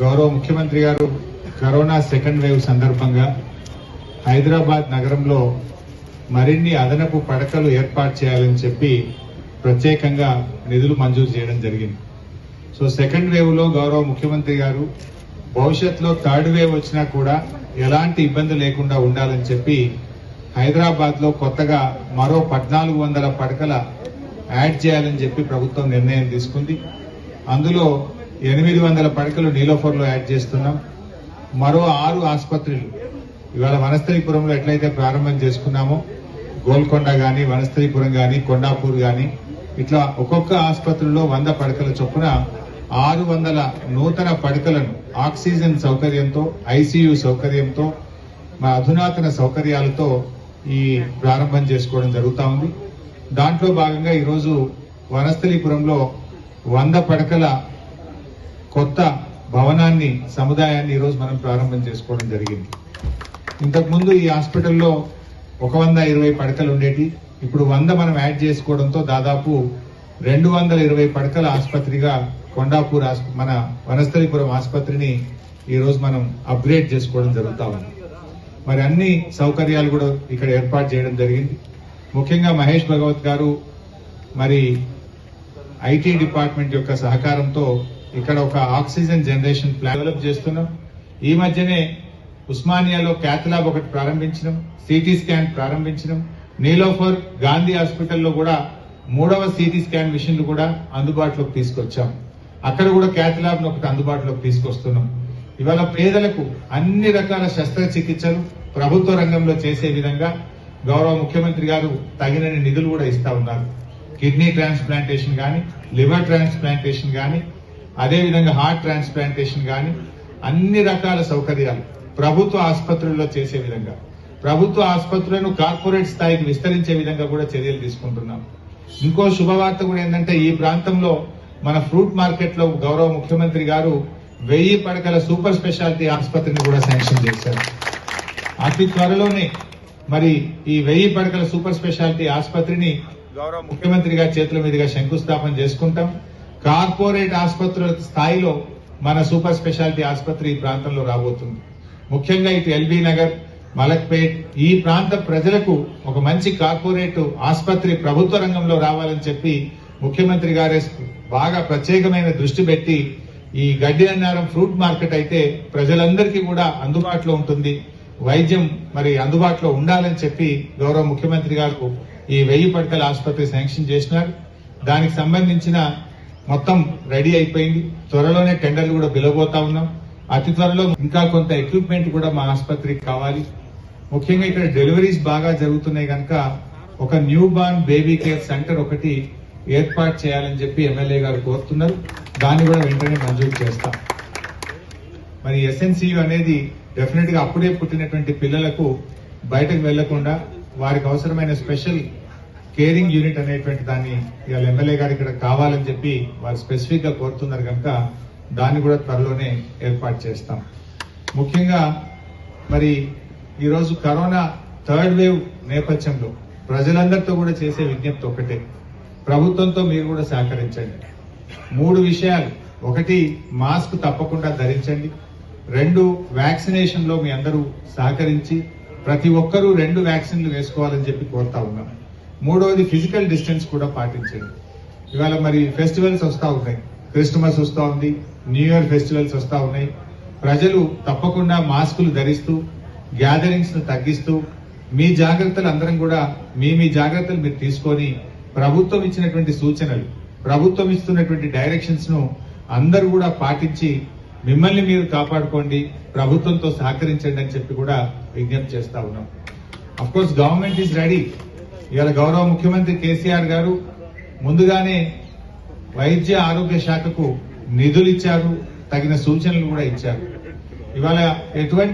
గౌరవ ముఖ్యమంత్రి గారు కరోనా సెకండ్ వేవ్ సందర్భంగా హైదరాబాద్ నగరంలో మరిన్ని అదనపు పడకలు ఏర్పాటు చేయాలని చెప్పి ప్రత్యేకంగా నిధులు మంజూరు చేయడం జరిగింది. సో సెకండ్ వేవ్ లో గౌరవ ముఖ్యమంత్రి గారు భవిష్యత్తులో థర్డ్ వేవ్ వచ్చినా కూడా ఎలాంటి ఇబ్బంది లేకుండా ఉండాలని చెప్పి హైదరాబాద్ లో కొత్తగా మరో 1400 పడకల యాడ్ చేయాలని చెప్పి ప్రభుత్వం నిర్ణయం తీసుకుంది. అందులో 800 పడకలు నీలోఫర్లో యాడ్ చేస్తున్నాం. మరో 6 ఆసుపత్రులు ఇవాళ వనస్థలీపురంలో ఎట్లయితే ప్రారంభం చేసుకున్నామో గోల్కొండ గాని, వనస్థలీపురం గాని, కొండాపూర్ గాని ఇట్లా ఒక్కొక్క ఆసుపత్రిలో 100 పడకల చొప్పున 600 నూతన పడకలను ఆక్సిజన్ సౌకర్యంతో, ఐసీయూ సౌకర్యంతో, మా అధునాతన సౌకర్యాలతో ఈ ప్రారంభం చేసుకోవడం జరుగుతా ఉంది. దాంట్లో భాగంగా ఈరోజు వనస్థలీపురంలో 100 పడకల కొత్త భవనాన్ని, సముదాయాన్ని ఈరోజు మనం ప్రారంభం చేసుకోవడం జరిగింది. ఇంతకుముందు ఈ హాస్పిటల్లో 120 పడకలు ఉండేటి. ఇప్పుడు 100 మనం యాడ్ చేసుకోవడంతో దాదాపు 220 పడకల ఆసుపత్రిగా కొండాపూర్ మన వనస్థలీపురం ఆసుపత్రిని ఈరోజు మనం అప్గ్రేడ్ చేసుకోవడం జరుగుతా ఉంది. మరి అన్ని సౌకర్యాలు కూడా ఇక్కడ ఏర్పాటు చేయడం జరిగింది. ముఖ్యంగా మహేష్ భగవత్ గారు మరి ఐటీ డిపార్ట్మెంట్ యొక్క సహకారంతో ఇక్కడ ఒక ఆక్సిజన్ జనరేషన్ ప్లాన్ డెవలప్ చేస్తున్నాం. ఈ మధ్యనే ఉస్మానియాలో క్యాథ్ ల్యాబ్ ఒకటి ప్రారంభించినాం, సిటీ స్కాన్ ప్రారంభించినాం. నీలోఫర్ గాంధీ హాస్పిటల్లో కూడా 3వ సిటీ స్కాన్ మిషన్లు కూడా అందుబాటులోకి తీసుకొచ్చాం. అక్కడ కూడా క్యాథ్ ల్యాబ్ ఒకటి అందుబాటులోకి తీసుకొస్తున్నాం. ఇవాళ పేదలకు అన్ని రకాల శస్త్రచికిత్సలు ప్రభుత్వ రంగంలో చేసే విధంగా గౌరవ ముఖ్యమంత్రి గారు తగినన్ని నిధులు కూడా ఇస్తా ఉన్నారు. కిడ్నీ ట్రాన్స్ప్లాంటేషన్ గాని, లివర్ ట్రాన్స్ప్లాంటేషన్ గాని, అదేవిధంగా హార్ట్ ట్రాన్స్ప్లాంటేషన్ గాని అన్ని రకాల సౌకర్యాలు ప్రభుత్వ ఆసుపత్రుల్లో చేసే విధంగా, ప్రభుత్వ ఆసుపత్రులను కార్పొరేట్ స్థాయికి విస్తరించే విధంగా కూడా చర్యలు తీసుకుంటున్నాం. ఇంకో శుభవార్త కూడా ఏంటంటే ఈ ప్రాంతంలో మన ఫ్రూట్ మార్కెట్ లో గౌరవ ముఖ్యమంత్రి గారు 1000 పడకల సూపర్ స్పెషాలిటీ ఆసుపత్రిని కూడా శాంక్షన్ చేశారు. అతి త్వరలోనే మరి ఈ 1000 పడకల సూపర్ స్పెషాలిటీ ఆసుపత్రిని గౌరవ ముఖ్యమంత్రి గారి చేతుల మీదుగా శంకుస్థాపన చేసుకుంటాం. కార్పొరేట్ ఆసుపత్రుల స్థాయిలో మన సూపర్ స్పెషాలిటీ ఆసుపత్రి ఈ ప్రాంతంలో రాబోతుంది. ముఖ్యంగా ఇటు ఎల్బీ నగర్, మలక్పేట్ ఈ ప్రాంత ప్రజలకు ఒక మంచి కార్పొరేట్ ఆసుపత్రి ప్రభుత్వ రంగంలో రావాలని చెప్పి ముఖ్యమంత్రి గారే బాగా ప్రత్యేకమైన దృష్టి పెట్టి ఈ గడ్డి అన్నారం ఫ్రూట్ మార్కెట్ అయితే ప్రజలందరికీ కూడా అందుబాటులో ఉంటుంది, వైద్యం మరి అందుబాటులో ఉండాలని చెప్పి గౌరవ ముఖ్యమంత్రి గారు ఈ 1000 పడకల ఆసుపత్రి శాంక్షన్ చేసినారు. దానికి సంబంధించిన మొత్తం రెడీ అయిపోయింది. త్వరలోనే టెండర్లు కూడా పిలవబోతా ఉన్నాం. అతి త్వరలో ఇంకా కొంత ఎక్విప్మెంట్ కూడా మా ఆసుపత్రికి కావాలి. ముఖ్యంగా ఇక్కడ డెలివరీస్ బాగా జరుగుతున్నాయి కనుక ఒక new born baby care centre ఒకటి ఏర్పాటు చేయాలని చెప్పి ఎమ్మెల్యే గారు కోరుతున్నారు. దాన్ని కూడా వెంటనే మంజూరు చేస్తాం. మరి ఎస్ఎన్సియు అనేది డెఫినెట్ గా అప్పుడే పుట్టినటువంటి పిల్లలకు బయటకు వెళ్లకుండా వారికి అవసరమైన స్పెషల్ కేరింగ్ యూనిట్ అనేటువంటి దాన్ని ఇవాళ ఎమ్మెల్యే గారు ఇక్కడ కావాలని చెప్పి వారు స్పెసిఫిక్ గా కోరుతున్నారు కనుక దాన్ని కూడా త్వరలోనే ఏర్పాటు చేస్తాం. ముఖ్యంగా మరి ఈరోజు కరోనా థర్డ్ వేవ్ నేపథ్యంలో ప్రజలందరితో కూడా చేసే విజ్ఞప్తి ఒకటే, ప్రభుత్వంతో మీరు కూడా సహకరించండి. 3 విషయాలు. 1 మాస్క్ తప్పకుండా ధరించండి. 2 వ్యాక్సినేషన్ లో మీ అందరూ సహకరించి ప్రతి ఒక్కరూ 2 వ్యాక్సిన్లు వేసుకోవాలని చెప్పి కోరుతా ఉన్నాం. 3వది ఫిజికల్ డిస్టెన్స్ కూడా పాటించండి. ఇవాళ మరి ఫెస్టివల్స్ వస్తా ఉన్నాయి, క్రిస్మస్ వస్తా ఉంది, న్యూ ఇయర్ ఫెస్టివల్స్ వస్తా ఉన్నాయి. ప్రజలు తప్పకుండా మాస్కులు ధరిస్తూ గ్యాదరింగ్స్ ను తగ్గిస్తూ మీ జాగ్రత్తలు అందరం కూడా మీ జాగ్రత్తలు మీరు తీసుకొని ప్రభుత్వం ఇచ్చినటువంటి సూచనలు, ప్రభుత్వం ఇస్తున్నటువంటి డైరెక్షన్స్ ను అందరూ కూడా పాటించి మిమ్మల్ని మీరు కాపాడుకోండి, ప్రభుత్వంతో సహకరించండి అని చెప్పి కూడా విజ్ఞప్తి చేస్తా ఉన్నాం. Of course government is ready. ఇవాళ గౌరవ ముఖ్యమంత్రి కేసీఆర్ గారు ముందుగానే వైద్య ఆరోగ్య శాఖకు నిధులు ఇచ్చారు, తగిన సూచనలు కూడా ఇచ్చారు. ఇవాళ ఎటువంటి